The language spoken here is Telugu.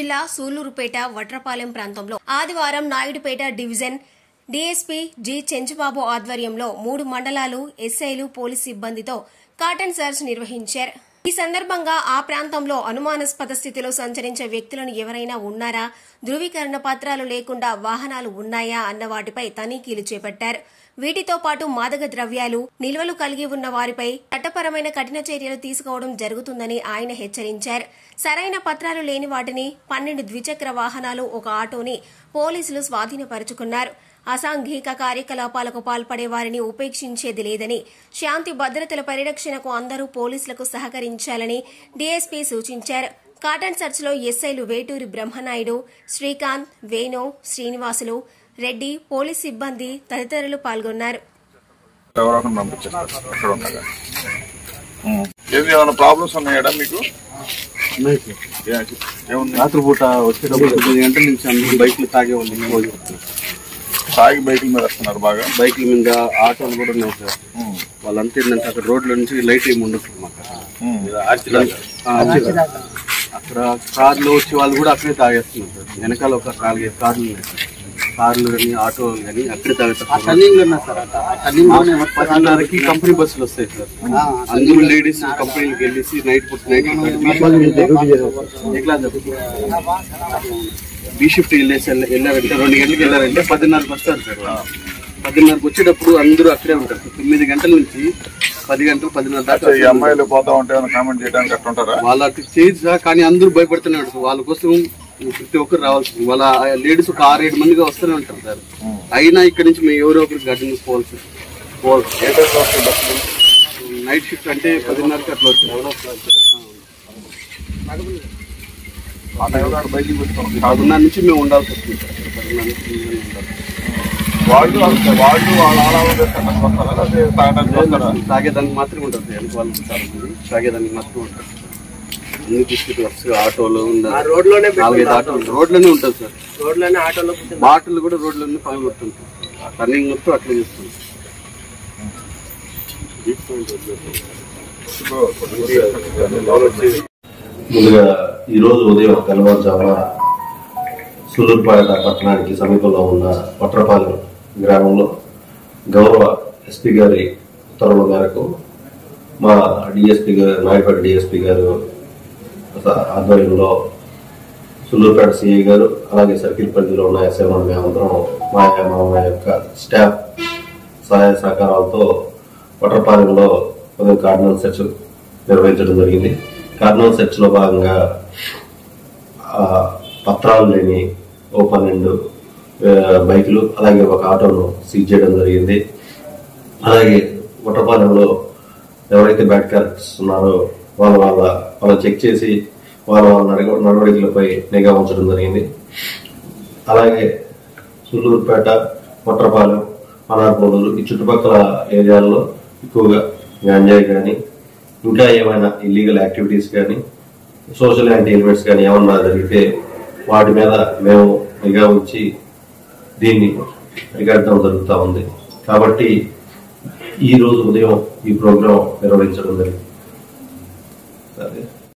జిల్లా సూళ్లూరుపేట వట్రపాలెం ప్రాంతంలో ఆదివారం Naidupeta division DSP G Chenchubabu ఆధ్వర్యంలో 3 మండలాలు ఎస్ఐలు పోలీసు సిబ్బందితో కాటన్ సర్చ్ నిర్వహించారు. ఈ సందర్భంగా ఆ ప్రాంతంలో అనుమానాస్పద స్థితిలో సంచరించే వ్యక్తులను ఎవరైనా ఉన్నారా, ధృవీకరణ పత్రాలు లేకుండా వాహనాలు ఉన్నాయా అన్న వాటిపై తనిఖీలు చేపట్టారు. వీటితో పాటు మాదక ద్రవ్యాలు నిల్వలు కలిగి ఉన్న వారిపై చట్టపరమైన కఠిన చర్యలు తీసుకోవడం జరుగుతుందని ఆయన హెచ్చరించారు. సరైన పత్రాలు లేని వాటిని 12 ద్విచక్ర వాహనాలు, ఒక ఆటోని పోలీసులు స్వాధీనపరుచుకున్నారు. అసాంఘిక కార్యకలాపాలకు పాల్పడే వారిని ఉపేక్షించేది లేదని, శాంతి భద్రతల పరిరక్షణకు అందరూ పోలీసులకు సహకరించాలని డీఎస్పీ సూచించారు. కాటన్ సర్చ్లో ఎస్ఐలు వేటూరి బ్రహ్మనాయుడు, శ్రీకాంత్, వేణు, శ్రీనివాసులు, రెడ్డి, పోలీస్ సిబ్బంది తదితరులు పాల్గొన్నారు. రాత్రిపూట వచ్చేటప్పుడు 9 గంటల నుంచి అందరూ బైక్లు తాగి బైకుల మీద వస్తున్నారు. బాగా బైకుల మీద ఆటోలు కూడా ఉన్నాయి సార్. వాళ్ళంతా ఏంటంటే అక్కడ రోడ్ల నుంచి లైట్ ఏమి ఉండదు మాకు. అక్కడ కార్లో వచ్చి వాళ్ళు కూడా అక్కడే తాగేస్తున్నారు సార్. వెనకాల ఒక 4-5 కార్లు ఉన్నాయి సార్. కార్లు కానీ ఆటోలు కానీ అక్కడే తాగేస్తారు. 10:30కి కంపెనీ బస్సులు వస్తాయి సార్. అందరూ లేడీస్ కంపెనీకి వెళ్ళేసి నైట్ బీ షిఫ్ట్ వెళ్ళారంటే 2 గంటలకు వెళ్ళారంటే 10:30కి వస్తారు సార్. 10:30కి వచ్చేటప్పుడు అందరూ అక్కడే ఉంటారు. 9 గంటల నుంచి 10 గంటలు 10:30 దాకా అమ్మాయిలు పోతా ఉంటే కామెంట్ చేయడానికి అట్లా ఉంటారా? వాళ్ళు అట్లా చేయదు సార్. కానీ అందరూ భయపడుతున్నాడు. వాళ్ళ కోసం ప్రతి ఒక్కరు రావాల్సింది. వాళ్ళ లేడీస్ ఒక 6-7 మందిగా వస్తూనే ఉంటారు సార్. అయినా ఇక్కడ నుంచి మేము ఎవరో ఒకరికి గడ్డని పోవాలి. నైట్ షిఫ్ట్ అంటే 10:30కి అట్లా వస్తుంది. 10:30 నుంచి మేము ఉండాల్సి వస్తుంది సార్. 10:30 నుంచి తాగేదానికి మాత్రమే ఉంటుంది. వెనక వాళ్ళు చాలా మంది తాగేదానికి మాత్రమే ఉంటుంది. అన్ని తీసుకుంటే వరుసగా ఆటోలో 4-5 ఆటోలు రోడ్లోనే ఉంటుంది సార్. బాటిల్ కూడా రోడ్లోనే పగలగొడుతుంటారు. రన్నింగ్ మొత్తం అట్లా చేస్తుంది. ముందుగా ఈరోజు ఉదయం తెల్లవారుజామున సూళ్లూరుపేట పట్టణానికి సమీపంలో ఉన్న వట్రపాలెం గ్రామంలో గౌరవ ఎస్పీ గారి ఉత్తర్వుల మేరకు మా డిఎస్పీ గారు, నాయుడుపేట డిఎస్పీ గారు ఆధ్వర్యంలో సూళ్లూరుపేట సిఐ గారు, అలాగే సర్కిల్ పరిధిలో ఉన్న ఎస్ఐ మేమందరం మా యొక్క స్టాఫ్ సహాయ సహకారాలతో వట్రపాలెంలో ఉదయం కార్డినల్ సెర్చ్ నిర్వహించడం జరిగింది. కార్డినల్ సెర్చ్ లో భాగంగా పత్రాలు లేని 12 బైకులు, అలాగే ఒక ఆటోను సీజ్ చేయడం జరిగింది. అలాగే వట్రపాలెంలో ఎవరైతే బ్యాడ్ క్యారెక్టర్స్ ఉన్నారో వాళ్ళు చెక్ చేసి వాళ్ళ నడవడికలపై నిఘా ఉంచడం జరిగింది. అలాగే సూళ్లూరుపేట, వట్రపాలెం, మనార్పోలూరు ఈ చుట్టుపక్కల ఏరియాల్లో ఎక్కువగా గంజాయి కానీ ఇంకా ఏమైనా ఇల్లీగల్ యాక్టివిటీస్ కానీ సోషల్ యాంటీ ఎలిమెంట్స్ కానీ ఏమన్నా జరిగితే వాటి మీద మేము నిఘా ఉంచి దీన్ని అరికట్టడం జరుగుతూ ఉంది. కాబట్టి ఈ రోజు ఉదయం ఈ ప్రోగ్రాం నిర్వహించడం జరిగింది.